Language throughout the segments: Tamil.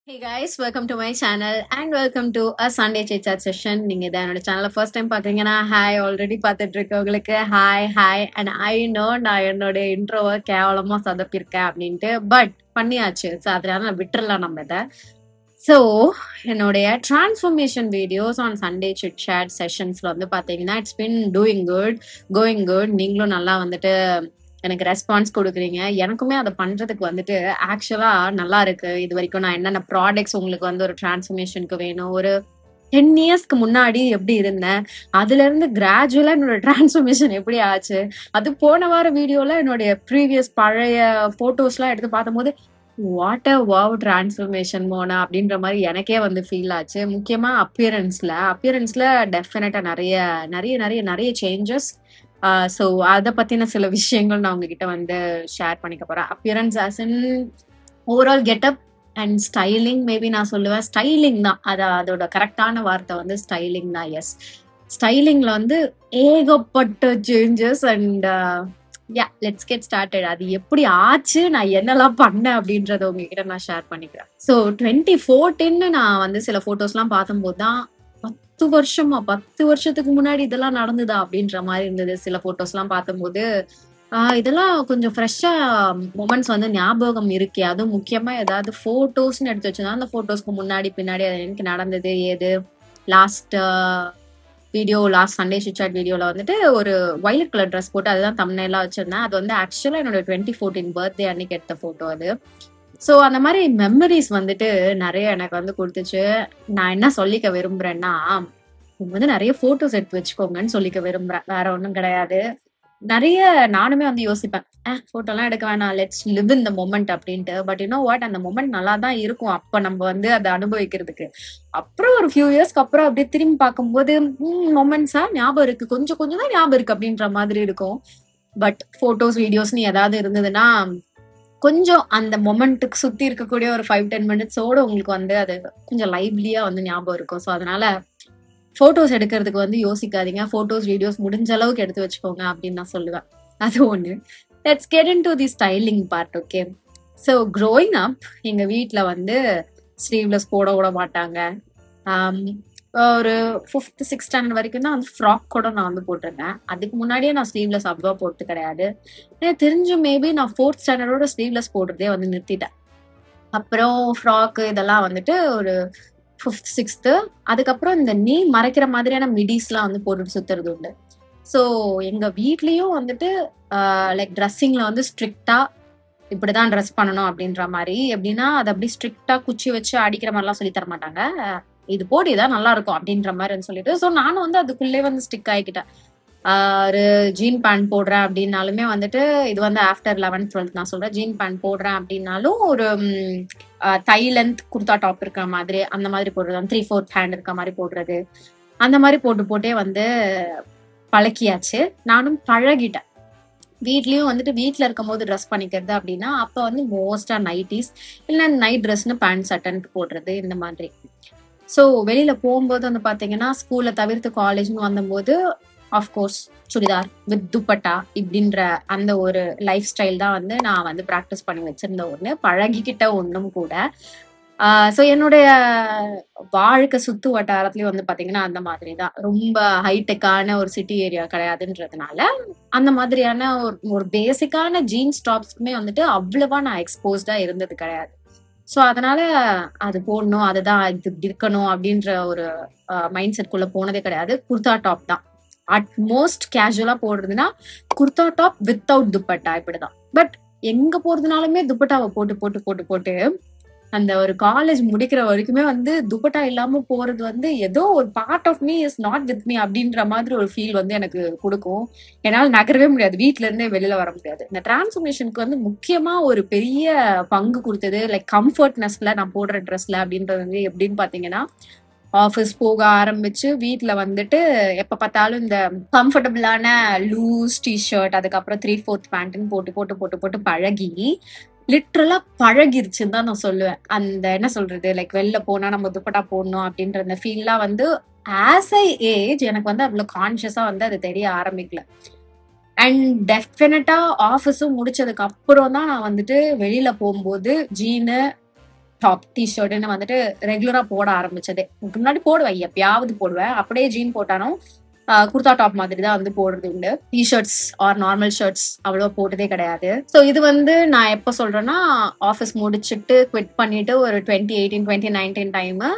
Hey guys, welcome to my channel and welcome to a Sunday Chit Chat session. நீங்க இதை என்னோட சேனலை ஃபர்ஸ்ட் டைம் பாக்குறீங்கன்னா ஹாய், ஆல்ரெடி பார்த்துட்டு இருக்கவங்களுக்கு ஹாய் அண்ட் ஐ நோ நான் என்னோட இன்ட்ரோவை கேவலமா சொதப்பிருக்கேன் அப்படின்ட்டு, பட் பண்ணியாச்சு. ஸோ அதனால நான் விட்டுறலாம் நம்ம இதை. ஸோ என்னுடைய transformation videos on Sunday chit chat செஷன்ஸ்ல வந்து பார்த்தீங்கன்னா it's been doing good, going good. நீங்களும் நல்லா வந்துட்டு எனக்கு ரெஸ்பான்ஸ் கொடுக்குறீங்க. எனக்குமே அதை பண்றதுக்கு வந்துட்டு ஆக்சுவலா நல்லா இருக்கு. இது வரைக்கும் நான் என்னென்ன ப்ராடக்ட்ஸ் உங்களுக்கு வந்து ஒரு டிரான்ஸ்ஃபர்மேஷனுக்கு வேணும், ஒரு 10 இயர்ஸ்க்கு முன்னாடி எப்படி இருந்தேன், அதுல இருந்து கிராஜுவலா என்னோட டிரான்ஸ்ஃபர்மேஷன் எப்படி ஆச்சு, அது போன வார வீடியோல என்னுடைய ப்ரீவியஸ் பழைய போட்டோஸ் எல்லாம் எடுத்து பார்க்கும்போது what a wow transformation Mona அப்படின்ற மாதிரி எனக்கே வந்து ஃபீல் ஆச்சு. முக்கியமா அப்பியரன்ஸ்ல டெஃபினட்டா நிறைய நிறைய நிறைய நிறைய சேஞ்சஸ். ஸோ அதை பத்தின சில விஷயங்கள் நான் உங்ககிட்ட வந்து ஷேர் பண்ணிக்க போறேன். Appearance as in overall getup and styling. Maybe நான் சொல்லுவேன் ஸ்டைலிங் தான், அதோட கரெக்டான வார்த்தை வந்து ஸ்டைலிங் தான். எஸ், ஸ்டைலிங்ல வந்து ஏகப்பட்ட changes and let's get started. அது எப்படி ஆச்சு, நான் என்னெல்லாம் பண்ணேன் அப்படின்றத உங்ககிட்ட நான் ஷேர் பண்ணிக்கிறேன். ஸோ 2014 நான் வந்து சில போட்டோஸ்லாம் பார்க்கும்போது தான் 10 வருஷத்துக்கு முன்னாடி இதெல்லாம் நடந்ததா அப்படின்ற மாதிரி இருந்தது. சில போட்டோஸ் எல்லாம் பார்க்கும்போது இதெல்லாம் கொஞ்சம் ஃப்ரெஷ்ஷா மொமெண்ட்ஸ் வந்து ஞாபகம் இருக்கே. அதுவும் முக்கியமா ஏதாவது போட்டோஸ்ன்னு எடுத்து வச்சிருந்தா அந்த போட்டோஸ்க்கு முன்னாடி பின்னாடி அது எனக்கு நடந்தது ஏது. லாஸ்ட் சண்டே சிட் சாட் வீடியோல வந்துட்டு ஒரு வயலட் கலர் ட்ரெஸ் போட்டு அதுதான் தம்ப்நெயிலா வச்சிருந்தேன். அது வந்து ஆக்சுவலா என்னோட 2014 பர்த்டே அன்னைக்கு எடுத்த போட்டோ அது. ஸோ அந்த மாதிரி மெமரிஸ் வந்துட்டு நிறைய எனக்கு வந்து கொடுத்துச்சு. நான் என்ன சொல்லிக்க விரும்புறேன்னா, நீங்க வந்து நிறைய போட்டோஸ் எடுத்து வச்சுக்கோங்கன்னு சொல்லிக்க விரும்புறேன். வேற ஒன்றும் கிடையாது. நிறைய நானுமே வந்து யோசிப்பேன், போட்டோ எல்லாம் எடுக்க வேணாம், let's live in the moment அப்படின்ட்டு. பட் யூனோ வாட், அந்த மொமெண்ட் நல்லா தான் இருக்கும் அப்ப நம்ம வந்து அதை அனுபவிக்கிறதுக்கு. அப்புறம் ஒரு ஃபியூ இயர்ஸ்க்கு அப்புறம் அப்படியே திரும்பி பார்க்கும்போது மொமெண்ட்ஸா ஞாபகம் இருக்கு, கொஞ்சம் கொஞ்சம் தான் ஞாபகம் இருக்கு அப்படின்ற மாதிரி இருக்கும். பட் போட்டோஸ் வீடியோஸ்னு ஏதாவது இருந்ததுன்னா கொஞ்சம் அந்த மொமெண்ட்டுக்கு சுத்தி இருக்கக்கூடிய ஒரு 5-10 மினிட்ஸோட உங்களுக்கு வந்து அது கொஞ்சம் லைவ்லியா வந்து ஞாபகம் இருக்கும். ஸோ அதனால போட்டோஸ் எடுக்கிறதுக்கு வந்து யோசிக்காதீங்க. போட்டோஸ் வீடியோஸ் முடிஞ்ச அளவுக்கு எடுத்து வச்சுக்கோங்க அப்படின்னு நான் சொல்லுவேன். அது ஒண்ணு. Let's get in to the styling part. Okay, so growing up எங்க வீட்டுல வந்து ஸ்லீவ்லெஸ் போட விட மாட்டாங்க. ஒரு 5th 6th ஸ்டாண்டர்ட் வரைக்கும் தான் வந்து ஃப்ராக் கூட நான் வந்து போட்டிருந்தேன். அதுக்கு முன்னாடியே நான் ஸ்லீவ்லெஸ் அவ்வளோ போட்டு கிடையாது. எனக்கு தெரிஞ்சு மேபி நான் 4th ஸ்டாண்டர்டோட ஸ்லீவ்லெஸ் போடுறதே வந்து நிறுத்திட்டேன். அப்புறம் ஃப்ராக் இதெல்லாம் வந்துட்டு ஒரு 5th 6th. அதுக்கப்புறம் இந்த நீ மறைக்கிற மாதிரியான மிடிஸ்லாம் வந்து போட்டுட்டு சுத்துறது உண்டு. ஸோ எங்க வீட்லயும் வந்துட்டு லைக் ட்ரெஸ்ஸிங்ல வந்து ஸ்ட்ரிக்டா இப்படிதான் ட்ரெஸ் பண்ணணும் அப்படின்ற மாதிரி. எப்படின்னா அதை அப்படி ஸ்ட்ரிக்டா குச்சி வச்சு அடிக்கிற மாதிரிலாம் சொல்லி தர மாட்டாங்க. இது போட்டு இதான் நல்லா இருக்கும் அப்படின்ற மாதிரி சொல்லிட்டு, ஸோ நானும் வந்து அதுக்குள்ளே வந்து ஸ்டிக் ஆகிக்கிட்டேன். ஒரு ஜீன் பேண்ட் போடுறேன் அப்படின்னாலுமே வந்துட்டு, இது வந்து ஆஃப்டர் 11th 12th நான் சொல்றேன். ஜீன் பேண்ட் போடுறேன் அப்படின்னாலும் ஒரு தை லென்த் குர்தா டாப் இருக்கிற மாதிரி அந்த மாதிரி போடுறது, 3/4 ஹேண்ட் இருக்க மாதிரி போடுறது, அந்த மாதிரி போட்டே வந்து பழக்கியாச்சு. நானும் பழகிட்டேன். வீட்லயும் வந்துட்டு வீட்டுல இருக்கும் போது ட்ரெஸ் பண்ணிக்கிறது அப்படின்னா அப்ப வந்து மோஸ்டா நைட்டிஸ் இல்ல நைட் ட்ரெஸ்ன்னு பேண்ட் சட்டன் போடுறது இந்த மாதிரி. ஸோ வெளியில போகும்போது வந்து பாத்தீங்கன்னா ஸ்கூல்ல தவிர்த்து காலேஜ்னு வந்தபோது ஆஃப்கோர்ஸ் சுடிதார் வித் துப்பட்டா இப்படின்ற அந்த ஒரு லைஃப் ஸ்டைல் தான் வந்து நான் வந்து ப்ராக்டிஸ் பண்ணி வச்சிருந்த ஒண்ணு, பழகிக்கிட்ட ஒண்ணும் கூட. ஸோ என்னுடைய வாழ்க்கை சுத்து வட்டாரத்துலயும் வந்து பாத்தீங்கன்னா அந்த மாதிரி தான். ரொம்ப ஹைடெக்கான ஒரு சிட்டி ஏரியா கிடையாதுன்றதுனால அந்த மாதிரியான ஒரு பேசிக்கான ஜீன்ஸ் டாப்ஸ்க்குமே வந்துட்டு அவ்வளவா நான் எக்ஸ்போஸ்டா இருந்தது கிடையாது. ஸோ அதனால அது போடணும், அதுதான் இது இப்படி இருக்கணும் அப்படின்ற ஒரு மைண்ட் செட்குள்ள போனதே கிடையாது. குர்தா டாப் தான் அட்மோஸ்ட் கேஷுவலா போடுறதுன்னா குர்தா டாப் வித்தவுட் துப்பட்டா இப்படிதான். பட் எங்க போறதுனாலுமே துப்பட்டாவை போட்டு போட்டு போட்டு போட்டு அந்த ஒரு காலேஜ் முடிக்கிற வரைக்குமே வந்து துப்பட்டா இல்லாம போறது வந்து ஏதோ ஒரு part of me is not with me அப்படின்ற மாதிரி ஒரு ஃபீல் வந்து எனக்கு கொடுக்கும். என்னால் நகரவே முடியாது, வீட்டுல இருந்தே வெளியில வர முடியாது. இந்த டிரான்ஸ்ஃபர்மேஷனுக்கு வந்து முக்கியமா ஒரு பெரிய பங்கு கொடுத்தது லைக் கம்ஃபர்ட்னஸ்ல நான் போடுற ட்ரெஸ்ல அப்படின்றது வந்து எப்படின்னு பாத்தீங்கன்னா, ஆஃபீஸ் போக ஆரம்பிச்சு வீட்டுல வந்துட்டு எப்ப பார்த்தாலும் இந்த கம்ஃபர்டபுளான லூஸ் டிஷர்ட் அதுக்கப்புறம் 3/4 பேண்ட்னு போட்டு போட்டு போட்டு போட்டு பழகி லிட்ரலா பழகிருச்சுன்னு தான் நான் சொல்லுவேன். அந்த என்ன சொல்றது, லைக் வெளில போனா நம்ம துப்பட்டா போடணும் அப்படின்ற அந்த ஃபீல்லாம் வந்து ஆஸ் ஐ ஏஜ் எனக்கு வந்து அவ்வளவு கான்சியஸா வந்து அது தெரிய ஆரம்பிக்கல. அண்ட் டெஃபினட்டா ஆஃபீஸும் முடிச்சதுக்கு அப்புறம் தான் நான் வந்துட்டு வெளியில போகும்போது ஜீனு டாப் டிஷர்ட்னு வந்துட்டு ரெகுலரா போட ஆரம்பிச்சது. இதுக்கு முன்னாடி போடுவேன், எப்பயாவது போடுவேன். அப்படியே ஜீன் போட்டாலும் குர்தா டாப் மாதிரி தான் வந்து போடுறது உண்டு. டிஷர்ட்ஸ் ஆர் நார்மல் ஷர்ட்ஸ் அவ்வளவா போட்டதே கிடையாது. ஸோ இது வந்து நான் எப்போ சொல்றேன்னா, ஆஃபீஸ் முடிச்சுட்டு குவிட் பண்ணிட்டு ஒரு 2018 2019 டைமு.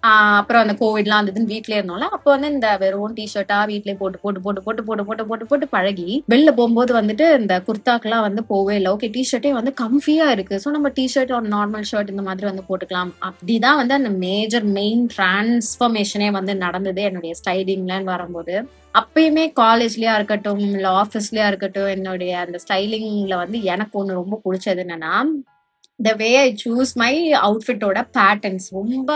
அப்புறம் அந்த கோவிட்லாம் இருந்ததுன்னு வீட்லயே இருந்தோம்ல, அப்போ வந்து இந்த வெறும் டிஷர்ட்டா வீட்லயே போட்டு போட்டு போட்டு போட்டு போட்டு போட்டு போட்டு போட்டு பழகி வெளில போகும்போது வந்துட்டு இந்த குர்தாக்கெல்லாம் வந்து போவே இல்லை. ஓகே, டிஷர்ட்டே வந்து கம்ஃபியா இருக்கு, ஸோ நம்ம டிஷர்ட் ஒரு நார்மல் ஷர்ட் இந்த மாதிரி வந்து போட்டுக்கலாம். அப்படிதான் வந்து அந்த மெயின் டிரான்ஸ்ஃபர்மேஷனே வந்து நடந்தது என்னுடைய ஸ்டைலிங்லன்னு வரும்போது. அப்பயுமே காலேஜ்லயா இருக்கட்டும் இல்ல ஆஃபீஸ்லயா இருக்கட்டும், என்னுடைய அந்த ஸ்டைலிங்ல வந்து எனக்கு ஒண்ணு ரொம்ப பிடிச்சது என்னன்னா, த வே ஐ சூஸ் மை அவுட்ஃபிட்டோட பேட்டர்ன்ஸ் ரொம்ப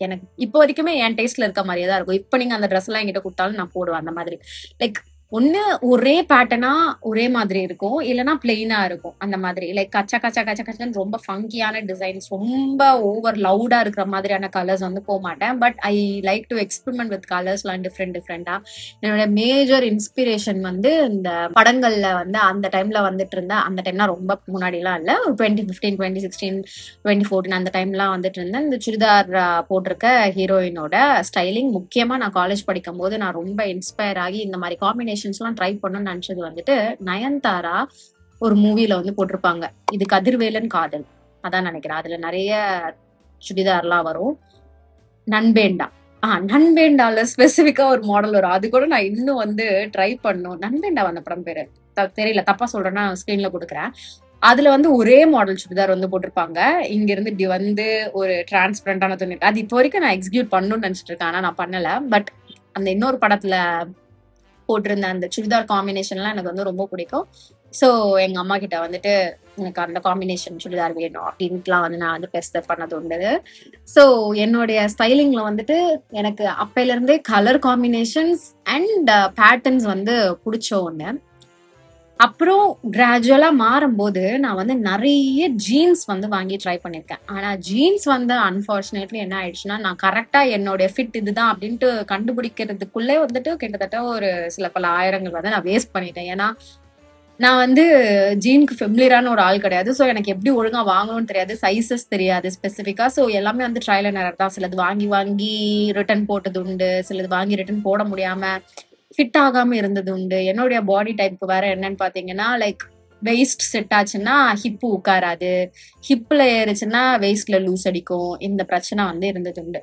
எனக்கு இப்போ வரைக்குமே என் டேஸ்ட்ல இருக்க மாதிரியே தான் இருக்கும். இப்போ நீங்க அந்த ட்ரெஸ் எல்லாம் என்கிட்ட கொடுத்தாலும் நான் போடுவேன் அந்த மாதிரி. லைக் ஒண்ணு ஒரே பேட்டர்னா ஒரே மாதிரி இருக்கும், இல்லைன்னா பிளெயினா இருக்கும் அந்த மாதிரி. லைக் கச்சா கச்சா கச்சா கச்சான்னு ரொம்ப ஃபங்கியான டிசைன்ஸ், ரொம்ப ஓவர் லவுடா இருக்கிற மாதிரியான கலர்ஸ் வந்து போக மாட்டேன். But I like to experiment with கலர்ஸ்லாம் டிஃப்ரெண்டா. என்னோட மேஜர் இன்ஸ்பிரேஷன் வந்து இந்த படங்கள்ல வந்து அந்த டைம்ல வந்துட்டு இருந்த, அந்த டைம்னா ரொம்ப முன்னாடி எல்லாம் இல்ல, ஒரு 2015 2016 2014 அந்த டைம்லாம் வந்துட்டு இருந்தேன். இந்த சுடிதார் போட்டிருக்க ஹீரோயினோட ஸ்டைலிங் முக்கியமா நான் காலேஜ் படிக்கும் போது நான் ரொம்ப இன்ஸ்பயர் ஆகி இந்த மாதிரி காம்பினேஷன்ஸ் எல்லாம் ட்ரை பண்ணணும்னு நினைச்சது வந்துட்டு, நயன்தாரா ஒரு மூவில வந்து போட்டிருப்பாங்க, இது கதிர்வேலன் காதல் அதான் நினைக்கிறேன். அதுல நிறைய சுடிதார்லாம் வரும். நண்பேண்டா நண்பேண்டால ஸ்பெசிபிக்கா ஒரு மாடல் வரும், அது கூட நான் இன்னும் வந்து ட்ரை பண்ணும். நண்பேண்டா அந்த படம் பேரு தெரியல, தப்பா சொல்றேன்னா ஸ்கிரீன்ல கொடுக்குறேன். அதுல வந்து ஒரே மாடல் சுடிதார் வந்து போட்டிருப்பாங்க. இங்க இருந்து இப்படி வந்து ஒரு டிரான்ஸ்பரண்டான துணி, அது இப்போ வரைக்கும் நான் எக்ஸிக்யூட் பண்ணணும்னு நினைச்சிட்டு இருக்கேன், ஆனா நான் பண்ணல. பட் அந்த இன்னொரு படத்துல போட்டிருந்த அந்த சுடிதார் காம்பினேஷன்லாம் எனக்கு வந்து ரொம்ப பிடிக்கும். ஸோ எங்க அம்மா கிட்ட வந்துட்டு எனக்கு அந்த காம்பினேஷன் சுடிதார் வேணும் அப்படின்ட்டுலாம் வந்து நான் வந்து பெஸ்ட் பண்ணது உண்டு. ஸோ என்னுடைய ஸ்டைலிங்ல வந்துட்டு எனக்கு அப்பையில இருந்தே கலர் காம்பினேஷன்ஸ் அண்ட் பேட்டர்ன்ஸ் வந்து பிடிச்ச ஒண்ணு. அப்புறம் கிராஜுவலா மாறும்போது நான் வந்து நிறைய ஜீன்ஸ் வந்து வாங்கி ட்ரை பண்ணிருக்கேன். ஆனா ஜீன்ஸ் வந்து அன்பார்ச்சுனேட்லி என்ன ஆயிடுச்சுன்னா, நான் கரெக்டா என்னுடைய ஃபிட் இதுதான் அப்படின்ட்டு கண்டுபிடிக்கிறதுக்குள்ளே வந்துட்டு கிட்டத்தட்ட ஒரு சில பல ஆயிரங்கள் வந்து நான் வேஸ்ட் பண்ணிட்டேன். ஏன்னா நான் வந்து ஜீனுக்கு ஃபெமிலியரான ஒரு ஆள் கிடையாது. ஸோ எனக்கு எப்படி ஒழுங்கா வாங்கணும்னு தெரியாது, சைசஸ் தெரியாது ஸ்பெசிஃபிக்கா. ஸோ எல்லாமே வந்து ட்ரையல் அண்ட் எரர் தான். சிலது வாங்கி வாங்கி ரிட்டர்ன் போட்டது உண்டு, சிலது வாங்கி ரிட்டர்ன் போட முடியாம ஃபிட் ஆகாம இருந்தது உண்டு. என்னுடைய பாடி டைப்புக்கு வேற என்னன்னு பாத்தீங்கன்னா, லைக் வெயிஸ்ட் செட் ஆச்சுன்னா ஹிப்பு உட்காராது, ஹிப்ல ஏறுச்சுன்னா வெயிஸ்ட்ல லூஸ் அடிக்கும், இந்த பிரச்சனை வந்து இருந்தது உண்டு.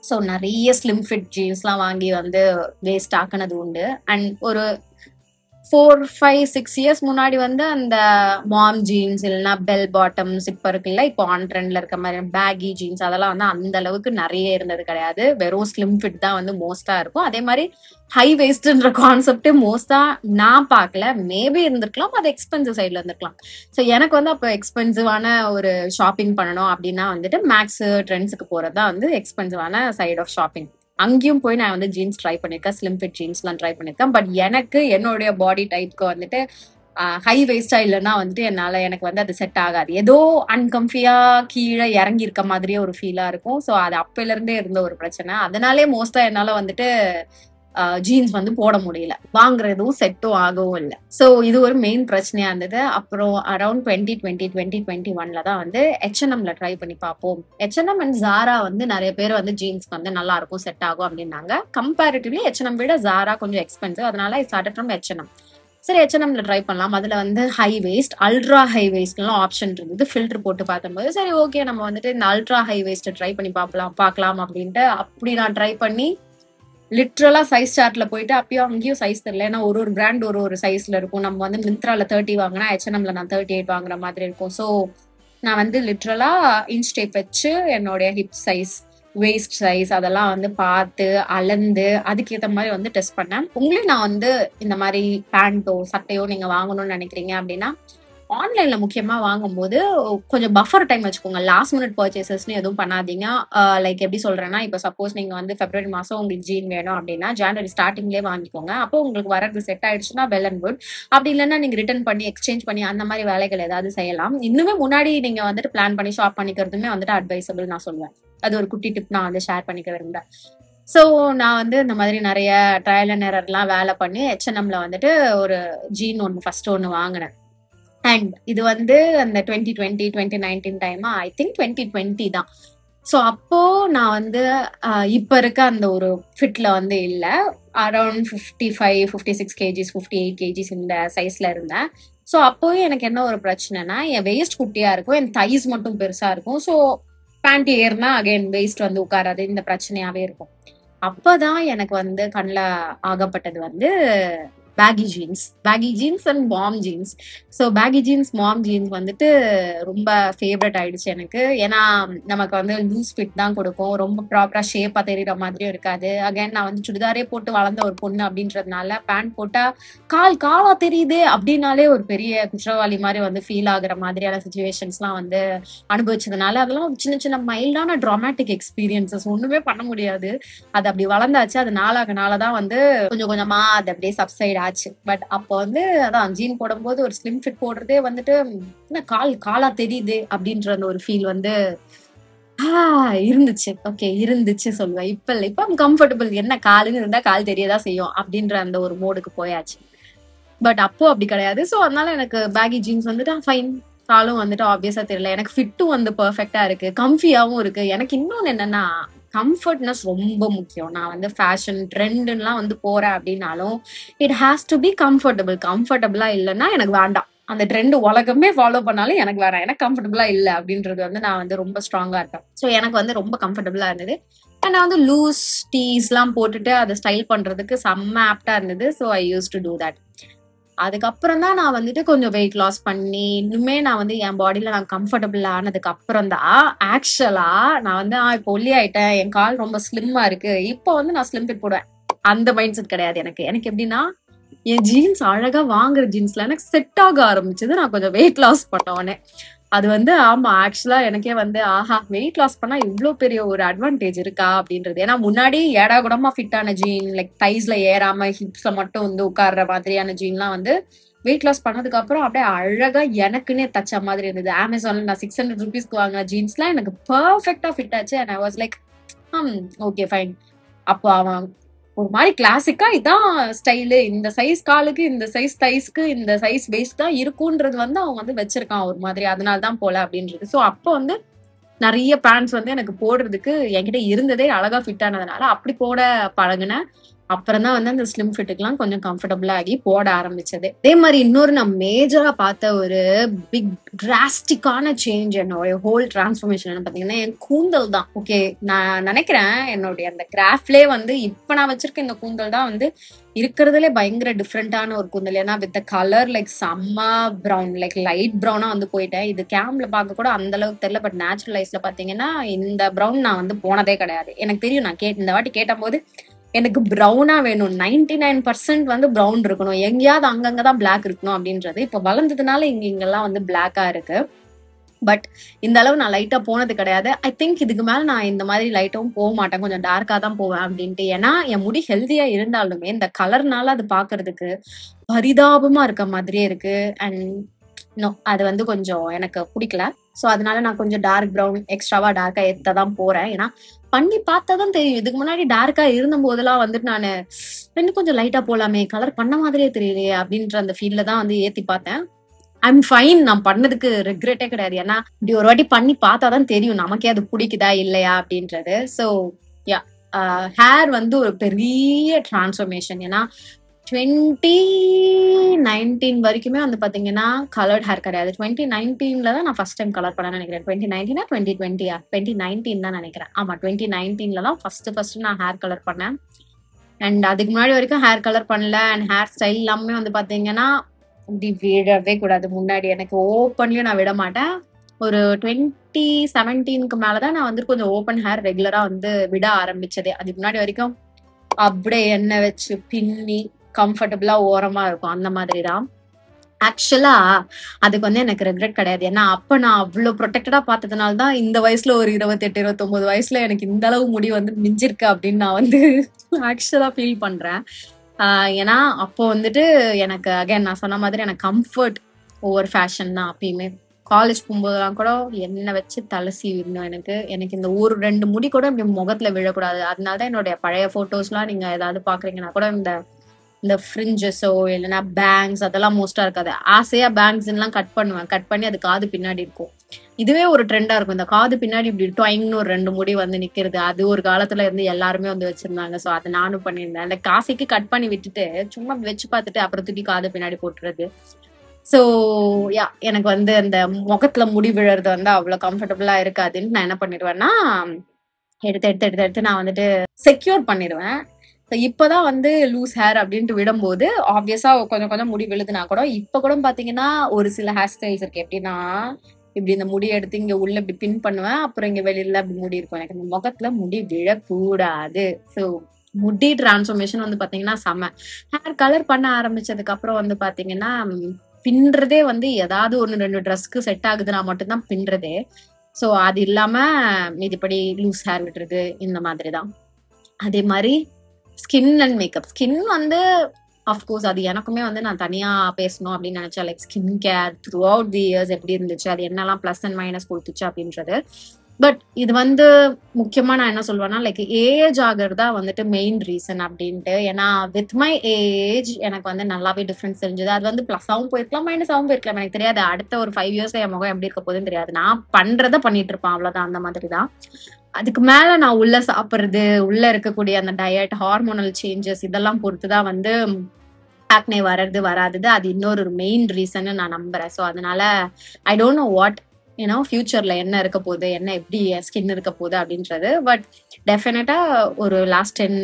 ஸோ நிறைய ஸ்லிம் ஃபிட் ஜீன்ஸ்லாம் வாங்கி வந்து வேஸ்ட் ஆக்குனது உண்டு. அண்ட் ஒரு 4 5 6 இயர்ஸ் முன்னாடி வந்து அந்த மாம் ஜீன்ஸ் இல்லைன்னா பெல் பாட்டம்ஸ் இப்ப இருக்குல்ல, இப்போ ஆன் ட்ரெண்ட்ல இருக்க மாதிரி பேகி ஜீன்ஸ், அதெல்லாம் வந்து அந்த அளவுக்கு நிறைய இருந்தது கிடையாது. வெறும் ஸ்லிம் ஃபிட் தான் வந்து மோஸ்டா இருக்கும். அதே மாதிரி ஹை வேஸ்ட்ன்ற கான்செப்டே மோஸ்டா நான் பார்க்கல. மேபி இருந்திருக்கலாம், அது எக்ஸ்பென்சிவ் சைட்ல இருந்திருக்கலாம். ஸோ எனக்கு வந்து அப்போ எக்ஸ்பென்சிவான ஒரு ஷாப்பிங் பண்ணணும் அப்படின்னா வந்துட்டு மேக்ஸ் ட்ரெண்ட்ஸுக்கு போறதுதான் வந்து எக்ஸ்பென்சிவான சைட் ஆஃப் ஷாப்பிங். அங்கேயும் போய் நான் வந்து ஜீன்ஸ் ட்ரை பண்ணிருக்கேன், ஸ்லிம் ஃபிட் ஜீன்ஸ்லாம் ட்ரை பண்ணிருக்கேன். பட் எனக்கு என்னுடைய பாடி டைப்க்கு வந்துட்டு ஹை வேஸ்டா இல்லைன்னா வந்துட்டு எனக்கு வந்து அது செட் ஆகாது. ஏதோ அன்கம்ஃபியா கீழே இறங்கி இருக்க மாதிரியே ஒரு ஃபீலா இருக்கும். ஸோ அது அப்பையில இருந்தே இருந்த ஒரு பிரச்சனை. அதனாலே மோஸ்டா என்னால வந்துட்டு ஜீன்ஸ் வந்து போட முடியல, வாங்குறதும் செட்டும் ஆகவும் இல்லை. ஸோ இது ஒரு மெயின் பிரச்சனையா இருந்தது. அப்புறம் அரௌண்ட் 2020 2021 தான் வந்து H&Mல ட்ரை பண்ணி பார்ப்போம். H&M அண்ட் ஜாரா வந்து நிறைய பேர் வந்து ஜீன்ஸ்க்கு வந்து நல்லா இருக்கும், செட் ஆகும் அப்படின்னாங்க. கம்பேரிட்டிவ்லி H&M விட ஜாரா கொஞ்சம் எக்ஸ்பென்சிவ், அதனால ஐ ஸ்டார்டட் ஃப்ரம் H&M. சரி, H&Mல ட்ரை பண்ணலாம். அதுல வந்து ஹை வேஸ்ட், அல்ட்ரா ஹை வேஸ்ட்லாம் ஆப்ஷன் இருந்தது. ஃபில்டர் போட்டு பார்க்கும்போது சரி ஓகே, நம்ம வந்துட்டு இந்த அல்ட்ரா ஹை வேஸ்ட் ட்ரை பண்ணி பார்க்கலாம் அப்படின்ட்டு அப்படி நான் ட்ரை பண்ணி லிட்ரலா சைஸ் சார்ட்ல போயிட்டு அப்பயும் அங்கேயும் சைஸ் தெரியல. ஏன்னா ஒரு பிராண்ட் ஒரு சைஸ்ல இருக்கும். நம்ம வந்து மிந்த்ரால 30 வாங்கினா H&Mல நான் 38 வாங்குற மாதிரி இருக்கும். ஸோ நான் வந்து லிட்ரலா இன்ச் டேப் வச்சு என்னுடைய ஹிப் சைஸ், வேஸ்ட் சைஸ் அதெல்லாம் வந்து பார்த்து அளந்து அதுக்கேற்ற மாதிரி வந்து டெஸ்ட் பண்ணேன். உங்களையும் நான் வந்து இந்த மாதிரி பேண்டோ சட்டையோ நீங்க வாங்கணும்னு நினைக்கிறீங்க அப்படின்னா ஆன்லைன்ல முக்கியமா வாங்கும்போது கொஞ்சம் பஃபர் டைம் வச்சுக்கோங்க. லாஸ்ட் மினிட் பர்ச்சேசஸ்ன்னு எதுவும் பண்ணாதீங்க. லைக் எப்படி சொல்றேன்னா, இப்போ சப்போஸ் நீங்க வந்து பிப்ரவரி மாசம் உங்களுக்கு ஜீன் வேணும் அப்படின்னா ஜனவரி ஸ்டார்டிங்லேயே வாங்கிக்கோங்க. அப்போ உங்களுக்கு வரது செட் ஆயிடுச்சுன்னா வெல் அண்ட் குட். அப்படி இல்லைன்னா நீங்க ரிட்டர்ன் பண்ணி எக்ஸ்சேஞ்ச் பண்ணி அந்த மாதிரி வேலைகள் ஏதாவது செய்யலாம். இன்னுமே முன்னாடி நீங்க வந்துட்டு பிளான் பண்ணி ஷாப் பண்ணிக்கிறதுமே வந்துட்டு அட்வைசபிள் நான் சொல்லுவேன். அது ஒரு குட்டி டிப் நான் வந்து ஷேர் பண்ணிக்க விரும்புறேன். ஸோ நான் வந்து இந்த மாதிரி நிறைய ட்ரையல் அண்ட் எரர்லாம் வேலை பண்ணி H&Mல வந்துட்டு ஒரு ஜீன் ஃபர்ஸ்ட் ஒன்று வாங்கினேன். அண்ட் இது வந்து அந்த 2020 2019 டைமா, ஐ திங்க் 2020 தான். ஸோ அப்போ நான் வந்து இப்ப இருக்க அந்த ஒரு ஃபிட்ல வந்து இல்ல. அரௌண்ட் 55 56 kgs 58 kgs இந்த சைஸ்ல இருந்தேன். ஸோ அப்போவும் எனக்கு என்ன ஒரு பிரச்சனைனா, என் வெயிஸ்ட் குட்டியா இருக்கும், என் தைஸ் மட்டும் பெருசா இருக்கும். ஸோ பேண்ட் ஏறுனா அகைன் வெயிஸ்ட் வந்து உட்காராது, இந்த பிரச்சனையாவே இருக்கும். அப்பதான் எனக்கு வந்து கண்ணில் ஆகப்பட்டது வந்து baggy jeans and mom jeans. So baggy jeans mom jeans வந்துட்டு ரொம்ப ஃபேவரட் ஆயிடுச்சு எனக்கு. ஏன்னா நமக்கு வந்து லூஸ் ஃபிட் தான் கொடுக்கும், ரொம்ப ப்ராப்பரா ஷேப்பா தெரியுற மாதிரியும் இருக்காது. அகைன் நான் வந்து சுடிதாரே போட்டு வளர்ந்த ஒரு பொண்ணு அப்படின்றதுனால பேண்ட் போட்டா காலா தெரியுது அப்படின்னாலே ஒரு பெரிய குற்றவாளி மாதிரி வந்து ஃபீல் ஆகுற மாதிரியான சுச்சுவேஷன்ஸ்லாம் வந்து அனுபவிச்சதுனால அதெல்லாம் சின்ன சின்ன மைல்டான ட்ராமேட்டிக் எக்ஸ்பீரியன்சஸ், ஒண்ணுமே பண்ண முடியாது. அது அப்படி வளர்ந்தாச்சு. அது நாளாக வந்து கொஞ்சம் கொஞ்சமா அது அப்படியே சப்சைட் ஆச்சு. பட் அப்போ வந்து அதான் ஜீன் போடும்போது ஒரு ஸ்லிம் ஃபிட் போடுறதே வந்துட்டு என்ன காலா தெரியுது அப்படின்ற அந்த ஒரு ஃபீல் வந்து இருந்துச்சு. ஓகே, இருந்துச்சு சொல்லுவேன். இப்ப இல்ல, இப்ப கம்ஃபர்டபுள். என்ன காலுன்னு இருந்தா கால் தெரியதான் செய்யும் அப்படின்ற அந்த ஒரு மோடுக்கு போயாச்சு. பட் அப்போ அப்படி கிடையாது. ஸோ அதனால எனக்கு பேகி ஜீன்ஸ் வந்துட்டு ஃபைன், காலும் வந்துட்டு ஆப்வியஸா தெரியல. எனக்கு ஃபிட்டும் வந்து பெர்ஃபெக்டா இருக்கு, கம்ஃபியாவும் இருக்கு. எனக்கு இன்னொன்னு என்னன்னா, கம்ஃபர்ட்னஸ் ரொம்ப முக்கியம். நான் வந்து ஃபேஷன் ட்ரெண்ட்லாம் வந்து போறேன் அப்படின்னாலும் it has to be comfortable. கம்ஃபர்டபுளா இல்லைன்னா எனக்கு வேண்டாம். அந்த ட்ரெண்ட் உலகமே ஃபாலோ பண்ணாலும் எனக்கு வேணாம், எனக்கு கம்ஃபர்டபுளா இல்லை அப்படின்றது வந்து நான் வந்து ரொம்ப ஸ்ட்ராங்கா இருக்கேன். ஸோ எனக்கு வந்து ரொம்ப கம்ஃபர்டபுளா இருந்தது. நான் வந்து லூஸ் டீஸ் எல்லாம் போட்டுட்டு அதை ஸ்டைல் பண்றதுக்கு செம்ம ஆப்டா இருந்தது. So I use to do that. அதுக்கப்புறம் தான் நான் வந்துட்டு கொஞ்சம் வெயிட் லாஸ் பண்ணி இன்னுமே நான் வந்து என் பாடியில நான் கம்ஃபர்டபுள் ஆனதுக்கு அப்புறம் தான் ஆக்சுவலா நான் வந்து இப்போ ஒல்லி ஆயிட்டேன், என் கால் ரொம்ப ஸ்லிம்மா இருக்கு, இப்போ வந்து நான் ஸ்லிம் ஃபிட் போடுவேன் அந்த மைண்ட் செட் கிடையாது எனக்கு. எனக்கு எப்படின்னா, என் ஜீன்ஸ் அழகா வாங்குற ஜீன்ஸ்ல எனக்கு செட் ஆக ஆரம்பிச்சது நான் கொஞ்சம் வெயிட் லாஸ் பண்ணோன்னே. அது வந்து ஆமா, ஆக்சுவலா எனக்கே வந்து ஆஹா, வெயிட் லாஸ் பண்ணா இவ்வளவு பெரிய ஒரு அட்வான்டேஜ் இருக்கா அப்படின்றது. ஏன்னா முன்னாடி ஏடா கூடமா ஃபிட்டான ஜீன், லைக் தைஸ்ல ஏறாம ஹிப்ஸ்ல மட்டும் வந்து உட்கார்ற மாதிரியான ஜீன்லாம் வந்து வெயிட் லாஸ் பண்ணதுக்கு அப்புறம் அப்படியே அழகா எனக்குன்னே தச்ச மாதிரி இருந்தது. அமேசான்ல நான் 600 rupeesக்கு வாங்கின ஜீன்ஸ்லாம் எனக்கு பர்ஃபெக்டா ஃபிட் ஆச்சு. And I was like okay fine. அப்போ அவன் ஒரு மாதிரி கிளாசிக்கா இதான் ஸ்டைலு, இந்த சைஸ் காலுக்கு இந்த சைஸ் தைஸ்க்கு இந்த சைஸ் வேஸ்ட் தான் இருக்குன்றது வந்து அவன் வந்து வச்சிருக்கான் ஒரு மாதிரி, அதனாலதான் போல அப்படின்றது. ஸோ அப்போ வந்து நிறைய பேண்ட்ஸ் வந்து எனக்கு போடுறதுக்கு என்கிட்ட இருந்ததே அழகா ஃபிட் ஆனதுனால அப்படி போட பழகினேன். அப்புறம் தான் வந்து அந்த ஸ்லிம் ஃபிட்டுக்கெல்லாம் கொஞ்சம் கம்ஃபர்டபுளா ஆகி போட ஆரம்பிச்சது. அதே மாதிரி இன்னொரு நான் மேஜரா பார்த்த ஒரு பிக் டிராஸ்டிக்கான சேஞ்ச், என்னோட ஹோல் டிரான்ஸ்ஃபர்மேஷன் என்ன பாத்தீங்கன்னா, என் கூந்தல் தான். ஓகே, நான் நினைக்கிறேன் என்னுடைய அந்த கிராஃப்ட்லே வந்து இப்ப நான் வச்சிருக்க இந்த கூந்தல் தான் வந்து இருக்கிறதுலே பயங்கர டிஃப்ரெண்டான ஒரு கூந்தல். ஏன்னா வித் கலர் லைக் செம்ம ப்ரௌன், லைக் லைட் ப்ரௌனா வந்து போயிட்டேன். இது கேம்ல பார்க்க கூட அந்த அளவுக்கு தெரியல, பட் நேச்சுரல் லைஃப்ல பாத்தீங்கன்னா இந்த ப்ரௌன் நான் வந்து போனதே கிடையாது. எனக்கு தெரியும், நான் இந்த வாட்டி கேட்ட போது எனக்கு ப்ரௌனா வேணும், 99% வந்து ப்ரௌன் இருக்கணும், எங்கேயாவது அங்கங்கதான் பிளாக் இருக்கணும் அப்படின்றது. இப்ப வளர்ந்ததுனால இங்கெல்லாம் வந்து பிளாக்கா இருக்கு. பட் இந்த அளவு நான் லைட்டா போனது கிடையாது. ஐ திங்க் இதுக்கு மேல நான் இந்த மாதிரி லைட்டாவும் போக மாட்டேன், கொஞ்சம் டார்க்கா தான் போவேன் அப்படின்ட்டு. ஏன்னா என் முடி ஹெல்தியா இருந்தாலுமே இந்த கலர்னால அது பாக்குறதுக்கு பரிதாபமா இருக்க மாதிரியே இருக்கு. அண்ட் அது வந்து கொஞ்சம் எனக்கு பிடிக்கல. ஸோ அதனால நான் கொஞ்சம் டார்க் ப்ரௌன் எக்ஸ்ட்ராவா டார்க்கா ஏத்ததான் போறேன். ஏன்னா பண்ணி பார்த்தாதான் தெரியும். இதுக்கு முன்னாடி டார்க்கா இருந்த போதெல்லாம் வந்துட்டு நான் இன்னும் கொஞ்சம் லைட்டா போலாமே, கலர் பண்ண மாதிரியே தெரியலையே அப்படின்ற அந்த ஃபீல்ல தான் வந்து ஏத்தி பார்த்தேன். ஐம் ஃபைன், நான் பண்ணதுக்கு ரெக்ரெட்டே கிடையாது. ஏன்னா இப்படி ஒரு வாட்டி பண்ணி பார்த்தாதான் தெரியும் நமக்கே அது பிடிக்குதா இல்லையா அப்படின்றது. ஸோ யா, ஹேர் வந்து ஒரு பெரிய டிரான்ஸ்ஃபர்மேஷன். ஏன்னா 2019 வரைக்குமே வந்து பாத்தீங்கன்னா கலர்ட் ஹேர் கிடையாது. 2019 தான் நான் ஃபர்ஸ்ட் டைம் கலர் பண்ண நினைக்கிறேன். 2019 2020 2019 தான் நினைக்கிறேன். ஆமா, 2019 தான் ஃபர்ஸ்ட் நான் ஹேர் கலர் பண்ணேன். அண்ட் அதுக்கு முன்னாடி வரைக்கும் ஹேர் கலர் பண்ணல. அண்ட் ஹேர் ஸ்டைல் எல்லாமே வந்து பாத்தீங்கன்னா இப்படி விடவே கூடாது. முன்னாடி எனக்கு ஓப்பன்லயும் நான் விட மாட்டேன். ஒரு 2017 மேலதான் நான் வந்து கொஞ்சம் ஓப்பன் ஹேர் ரெகுலரா வந்து விட ஆரம்பிச்சதே. அதுக்கு முன்னாடி வரைக்கும் அப்படியே எண்ணெய் வச்சு பின்னி கம்ஃபர்டபுளா ஓரமா இருக்கும், அந்த மாதிரி தான். ஆக்சுவலா அதுக்கு வந்து எனக்கு ரெக்ரெட் கிடையாது. ஏன்னா அப்ப நான் அவ்வளவு ப்ரொடெக்டடா பார்த்ததுனால தான் இந்த வயசுல ஒரு 28 29 வயசுல எனக்கு இந்த அளவு முடி வந்து மிஞ்சிருக்கு அப்படின்னு நான் வந்து ஆக்சுவலா ஃபீல் பண்றேன். ஏன்னா அப்போ வந்துட்டு எனக்கு அகைன் நான் சொன்ன மாதிரி எனக்கு கம்ஃபர்ட் ஓவர் ஃபேஷன் தான். அப்பயுமே காலேஜ் போகும்போதெல்லாம் கூட என்ன வச்சு தலை சீவிடணும். எனக்கு இந்த ஒரு 2 முடி கூட இப்படி முகத்துல விழக்கூடாது. அதனாலதான் என்னுடைய பழைய போட்டோஸ்லாம் நீங்க ஏதாவது பாக்குறீங்கன்னா கூட இந்த இந்த ஃப்ரிஞ்சஸோ இல்லைன்னா பேங்க்ஸ் அதெல்லாம் மோஸ்டா இருக்காது. ஆசையா பேங்க்ஸ் எல்லாம் கட் பண்ணுவேன். கட் பண்ணி அது காது பின்னாடி இருக்கும். இதுவே ஒரு ட்ரெண்டா இருக்கும். இந்த காது பின்னாடி இப்படி டொயிங்னு ஒரு 2 முடி வந்து நிக்கிறது. அது ஒரு காலத்துல இருந்து எல்லாருமே வந்து வச்சிருந்தாங்க. சோ அதை நானும் பண்ணியிருந்தேன். அந்த காசைக்கு கட் பண்ணி விட்டுட்டு சும்மா வச்சு பார்த்துட்டு அப்புறம் தூக்கி காது பின்னாடி போட்டுறது. சோ யா எனக்கு வந்து அந்த முகத்துல முடி விழுறது வந்து அவ்வளவு கம்ஃபர்டபுளா இருக்காதுன்னு நான் என்ன பண்ணிடுவேன்னா, எடுத்து எடுத்து எடுத்து எடுத்து நான் வந்துட்டு செக்யூர் பண்ணிடுவேன். இப்பதான் வந்து லூஸ் ஹேர் அப்படின்ட்டு விடும்போது ஆப்வியஸா கொஞ்சம் கொஞ்சம் முடி விழுதுனா கூட இப்ப கூட பாத்தீங்கன்னா ஒரு சில ஹேர் ஸ்டைல்ஸ் இருக்கு. எப்படின்னா இப்படி இந்த முடி எடுத்து இங்க உள்ள இப்படி பின் பண்ணுவேன். அப்புறம் இங்க வெளியில அப்படி முடி இருக்கும். எனக்கு இந்த முகத்துல முடி விழக்கூடாது. சோ முடி டிரான்ஸ்ஃபர்மேஷன் வந்து பாத்தீங்கன்னா செம. ஹேர் கலர் பண்ண ஆரம்பிச்சதுக்கு அப்புறம் வந்து பாத்தீங்கன்னா பின்றதே வந்து ஏதாவது ஒண்ணு 2 ட்ரெஸ்க்கு செட் ஆகுதுன்னா மட்டும்தான் பின்றதே. சோ அது இல்லாம மீதிப்படி லூஸ் ஹேர் விடுறது இந்த மாதிரிதான். அதே மாதிரி ஸ்கின் அண்ட் மேக்கப். ஸ்கின் வந்து அஃப்கோர்ஸ் அது எனக்குமே வந்து நான் தனியா பேசணும் அப்படின்னு நினைச்சேன். Like skin care through out the years எப்படி இருந்துச்சு, அது என்னெல்லாம் பிளஸ் அண்ட் மைனஸ் கொடுத்துச்சு அப்படின்றது. பட் இது வந்து முக்கியமா நான் என்ன சொல்வேன்னா லைக் ஏஜ் ஆகிறதா வந்துட்டு மெயின் ரீசன் அப்படின்ட்டு. ஏன்னா வித் மை ஏஜ் எனக்கு வந்து நல்லாவே டிஃபரன்ஸ் தெரிஞ்சது. அது வந்து பிளஸ் ஆகும் போயிருக்கலாம், மைனஸ் ஆகும் போயிருக்கலாம், எனக்கு தெரியாது. அடுத்த ஒரு 5 இயர்ஸ்ல என் முகம் எப்படி இருக்க போகுதுன்னு தெரியாது. நான் பண்றத பண்ணிட்டு இருப்பேன், அவ்வளவுதான். அந்த மாதிரி தான். அதுக்கு மேல நான் உள்ள சாப்பிடுறது, உள்ள இருக்கக்கூடிய அந்த டயட், ஹார்மோனல் சேஞ்சஸ் இதெல்லாம் பொறுத்துதான் வந்து ஆக்னே வர்றது வராதது. அது இன்னொரு மெயின் ரீசன் நான் நம்புறேன். ஸோ அதனால ஐ டோன்ட் நோ வாட் ஃபியூச்சர்ல என்ன இருக்க போகுது, என்ன எப்படி ஸ்கின் இருக்க போகுது அப்படின்றது. பட் டெஃபினட்டா ஒரு லாஸ்ட் 10,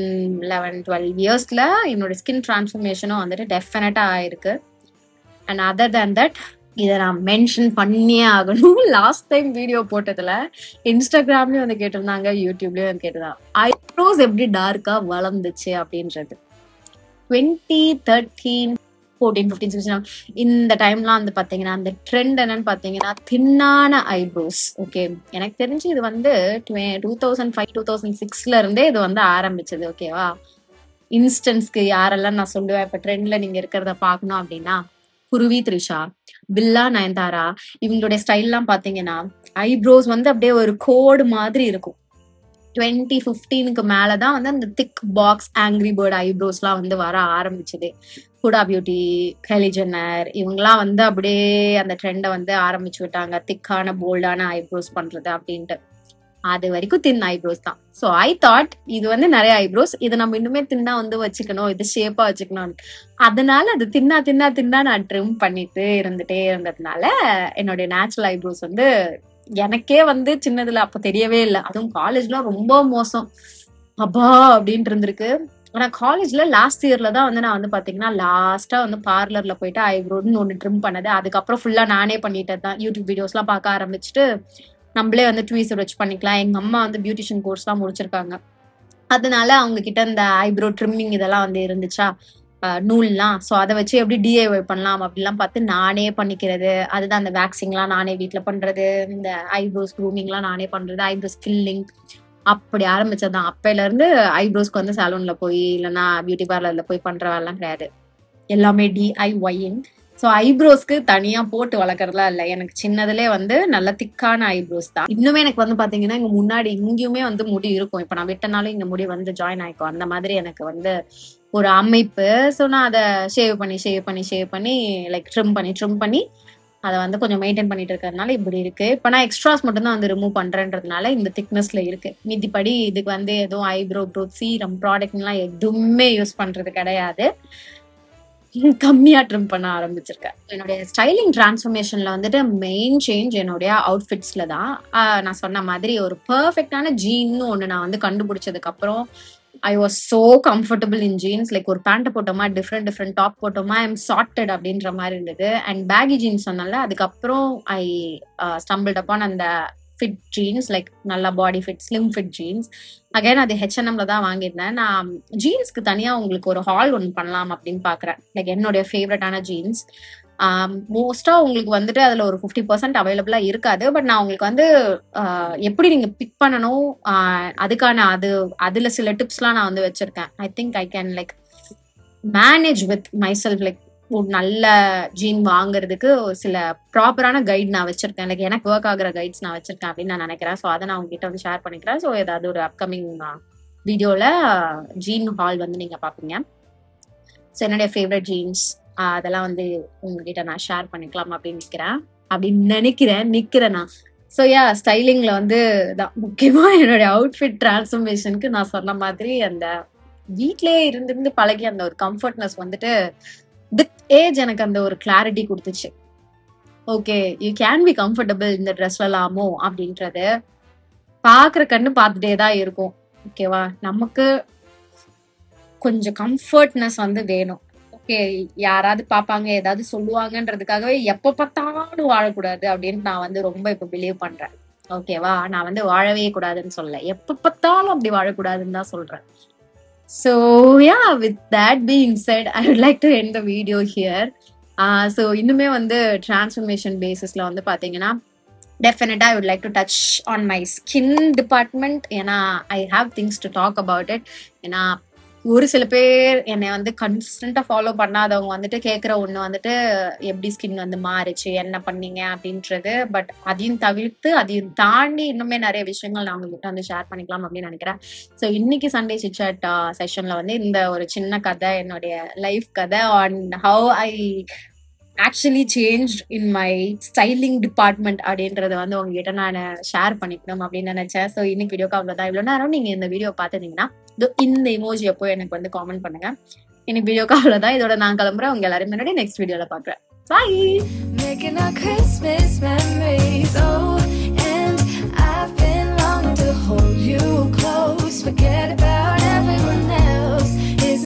11, 12 இயர்ஸ்ல என்னோட ஸ்கின் டிரான்ஸ்ஃபர்மேஷனும் வந்துட்டு டெஃபினட்டா ஆயிருக்கு. அண்ட் அதர் தேன் தட் இதை நான் மென்ஷன் பண்ணியே ஆகணும். லாஸ்ட் டைம் வீடியோ போட்டதுல இன்ஸ்டாகிராம்லயும் வந்து கேட்டிருந்தாங்க, யூடியூப்லயும் வந்து கேட்டிருந்தாங்க ஐப்ரோஸ் எப்படி டார்க்கா வளர்ந்துச்சு அப்படின்றது. 2013, 14, 15, 16 இந்த டைம்லாம் வந்து பாத்தீங்கன்னா அந்த ட்ரெண்ட் என்னன்னு பாத்தீங்கன்னா தின்னான ஐப்ரோஸ். ஓகே, எனக்கு தெரிஞ்சு இது வந்து 2005, 2006ல இருந்தே இது வந்து ஆரம்பிச்சது. ஓகேவா? இன்ஸ்டன்ஸ்க்கு யாரெல்லாம் நான் சொல்லுவேன் இப்ப ட்ரெண்ட்ல நீங்க இருக்கிறத பாக்கணும் அப்படின்னா, குருவி த்ரிஷா, பில்லா நயன்தாரா, இவங்களுடைய ஸ்டைல் எல்லாம் பாத்தீங்கன்னா ஐப்ரோஸ் வந்து அப்படியே ஒரு கோடு மாதிரி இருக்கும். 2015க்கு மேலதான் வந்து அந்த திக் பாக்ஸ் ஆங்கிரி பேர்ட் ஐப்ரோஸ் எல்லாம் வந்து வர ஆரம்பிச்சது. ஹுடா பியூட்டி, கைலி ஜென்னர் இவங்கெல்லாம் வந்து அப்படியே அந்த ட்ரெண்டை வந்து ஆரம்பிச்சு விட்டாங்க. திக்கான போல்டான ஐப்ரோஸ் பண்றது அப்படின்ட்டு. அது வரைக்கும் தின் ஐப்ரோஸ் தான். ஸோ ஐ தாட் இது வந்து நிறைய ஐப்ரோஸ், இது நம்ம இன்னுமே தின்னா வந்து வச்சுக்கணும், இது ஷேப்பா வச்சுக்கணும். அதனால அது தின்னா தின்னா தின்னா நான் ட்ரிம் பண்ணிட்டு இருந்துட்டே இருந்ததுனால என்னுடைய நேச்சுரல் ஐப்ரோஸ் வந்து எனக்கே வந்து சின்னதுல அப்ப தெரியவே இல்லை. அதுவும் காலேஜ்லாம் ரொம்ப மோசம் அப்பா அப்படின்ட்டு இருந்திருக்கு. ஆனா காலேஜ்ல லாஸ்ட் இயர்ல தான் வந்து நான் வந்து பாத்தீங்கன்னா லாஸ்டா வந்து பார்லர்ல போயிட்டு ஐப்ரோன்னு ஒண்ணு ட்ரிம் பண்ணது. அதுக்கப்புறம் ஃபுல்லா நானே பண்ணிட்டது தான். யூடியூப் வீடியோஸ் எல்லாம் பார்க்க ஆரம்பிச்சுட்டு நம்மளே வந்து ட்வீசர் வச்சு பண்ணிக்கலாம். எங்க அம்மா வந்து பியூட்டிஷியன் கோர்ஸ் எல்லாம் முடிச்சிருக்காங்க. அதனால அவங்க கிட்ட இந்த ஐப்ரோ ட்ரிம்மிங் இதெல்லாம் வந்து இருந்துச்சா, நூல்லாம். ஸோ அதை வச்சு எப்படி டிஐஒய் பண்ணலாம் அப்படிலாம் பார்த்து நானே பண்ணிக்கிறது. அதுதான் அந்த வேக்சிங்லாம் நானே வீட்டில் பண்றது, இந்த ஐப்ரோஸ் க்ரூமிங்லாம் நானே பண்றது, ஐப்ரோஸ் ஃபில்லிங் அப்படி ஆரம்பிச்சதுதான். அப்பையில இருந்து ஐப்ரோஸ்க்கு வந்து சலூன்ல போய் இல்லைன்னா பியூட்டி பார்லர்ல போய் பண்ற வேலைலாம் கிடையாது. எல்லாமே டிஐஒய்ங். ஸோ ஐப்ரோஸ்க்கு தனியா போட்டு வளர்க்கறதுலாம் இல்லை. எனக்கு சின்னதுலே வந்து நல்ல திக்கான ஐப்ரோஸ் தான். இன்னுமே எனக்கு வந்து பாத்தீங்கன்னா இங்க முன்னாடி இங்கேயுமே வந்து முடி இருக்கும். இப்ப நான் விட்டனாலும் இங்க முடி வந்து ஜாயின் ஆயிக்கும். அந்த மாதிரி எனக்கு வந்து ஒரு அமைப்பு. ஸோ நான் அதை ஷேவ் பண்ணி லைக் ட்ரிம் பண்ணி அதை வந்து கொஞ்சம் மெயின்டைன் பண்ணிட்டு இருக்கிறதுனால இப்படி இருக்கு. இப்ப நான் எக்ஸ்ட்ராஸ் மட்டும் தான் வந்து ரிமூவ் பண்றேன்றதுனால இந்த திக்னஸ்ல இருக்கு. மிதிப்படி இதுக்கு வந்து எதுவும் ஐப்ரோ க்ரோத் சீரம் ப்ராடக்ட்லாம் எதுவுமே யூஸ் பண்றது கிடையாது. கம்மியா ட்ரிம் பண்ண ஆரம்பிச்சிருக்கேன். என்னுடைய ஸ்டைலிங் டிரான்ஸ்ஃபர்மேஷன்ல வந்துட்டு மெயின் சேஞ்ச் என்னுடைய அவுட்ஃபிட்ஸ்ல தான். நான் சொன்ன மாதிரி ஒரு பெர்ஃபெக்டான ஜீன்னு ஒண்ணு நான் வந்து கண்டுபிடிச்சதுக்கு அப்புறம் I was so comfortable in jeans. Like ஒரு பேண்ட் போட்டோமா, டிஃப்ரெண்ட் டாப் போட்டோமா, ஐ எம் சார்ட்டட் அப்படின்ற மாதிரி இருந்தது. அண்ட் பேகி ஜீன்ஸ் சொன்னால அதுக்கப்புறம் ஐ ஸ்டம்பிள்ட் அப்பான் அந்த ஃபிட் ஜீன்ஸ், லைக் நல்லா body fit slim fit jeans. Again அது H&Mல தான் வாங்கியிருந்தேன். நான் ஜீன்ஸ்க்கு தனியா உங்களுக்கு ஒரு ஹால் ஒன்று பண்ணலாம் அப்படின்னு பாக்குறேன். லைக் என்னுடைய ஃபேவரட்டான ஜீன்ஸ் மோஸ்டா உங்களுக்கு வந்துட்டு அதுல ஒரு 50% அவைலபிளா இருக்காது. பட் நான் உங்களுக்கு வந்து எப்படி நீங்க பிக் பண்ணணும், அதுக்கான அதுல சில டிப்ஸ் எல்லாம் நான் வந்து வச்சிருக்கேன். I think I can like manage with my self. Like ஒரு நல்ல ஜீன் வாங்குறதுக்கு சில ப்ராப்பரான கைட் நான் வச்சிருக்கேன். லைக் எனக்கு ஒர்க் ஆகுற கைட்ஸ் நான் வச்சிருக்கேன் அப்படின்னு நான் நினைக்கிறேன். ஸோ அதை நான் உங்ககிட்ட வந்து ஷேர் பண்ணிக்கிறேன். ஸோ ஏதாவது ஒரு அப்கமிங் வீடியோல ஜீன் ஹால் வந்து நீங்க பாப்பீங்க. ஸோ என்னுடைய ஃபேவரட் ஜீன்ஸ் அதெல்லாம் வந்து உங்ககிட்ட நான் ஷேர் பண்ணிக்கலாம் அப்படின்னு நினைக்கிறேன் நான். ஸோ ஸ்டைலிங்ல வந்து முக்கியமா என்னுடைய அவுட்ஃபிட் டிரான்ஸ்ஃபர்மேஷனுக்கு நான் சொன்ன மாதிரி அந்த வீட்லயே இருந்து பழகி அந்த ஒரு கம்ஃபர்ட்னஸ் வந்துட்டு வித் ஏஜ் எனக்கு அந்த ஒரு கிளாரிட்டி கொடுத்துச்சு. Okay, you can be comfortable இந்த ட்ரெஸ்ல எல்லாமோ அப்படின்றது பாக்குற கண்ணு பார்த்துட்டே தான் இருக்கும். ஓகேவா, நமக்கு கொஞ்சம் கம்ஃபர்ட்னஸ் வந்து வேணும். ஓகே, யாராவது பாப்பாங்க ஏதாவது சொல்லுவாங்கன்றதுக்காகவே எப்ப பார்த்தாலும் வாழக்கூடாது அப்படின்னு நான் வந்து ரொம்ப இப்ப பிலீவ் பண்றேன். ஓகேவா, நான் வந்து வாழவே கூடாதுன்னு சொல்ல, எப்ப பார்த்தாலும் அப்படி வாழக்கூடாதுன்னு தான் சொல்றேன். So with that being said, I would like to end the video here. So இன்னுமே வந்து transformation basisல வந்து பாத்தீங்கன்னா definitely I would like to touch on my skin department. ஏன்னா I have things to talk about it. ஏன்னா ஒரு சில பேர் என்னை வந்து கன்சிஸ்டண்டா ஃபாலோ பண்ணாதவங்க வந்துட்டு கேட்குற ஒண்ணு வந்துட்டு எப்படி ஸ்கின் வந்து மாறுச்சு, என்ன பண்ணீங்க அப்படின்றது. பட் அதையும் தவிர்த்து அதையும் தாண்டி இன்னுமே நிறைய விஷயங்கள் நான் உங்ககிட்ட வந்து ஷேர் பண்ணிக்கலாம் அப்படின்னு நினைக்கிறேன். ஸோ இன்னைக்கு சண்டே சிட்சாட் செஷன்ல வந்து இந்த ஒரு சின்ன கதை, என்னுடைய லைஃப் கதை on how I actually change in my styling department அப்படின்றத வந்து உங்ககிட்ட நான் ஷேர் பண்ணிக்கணும் அப்படின்னு நினைச்சேன். ஸோ இன்னைக்கு வீடியோக்கு அவ்வளோதான். இவ்வளோ நேரம் நீங்க இந்த வீடியோ பார்த்துருந்தீங்கன்னா இந்த இமோஜி எப்போ எனக்கு வந்து காமெண்ட் பண்ணுங்க. இன்னைக்கு வீடியோக்கு அவ்வளோதான். இதோட நான் கிளம்புறேன். உங்க எல்லாரும் முன்னாடி நெக்ஸ்ட் வீடியோல பாக்குறேன். பாய்.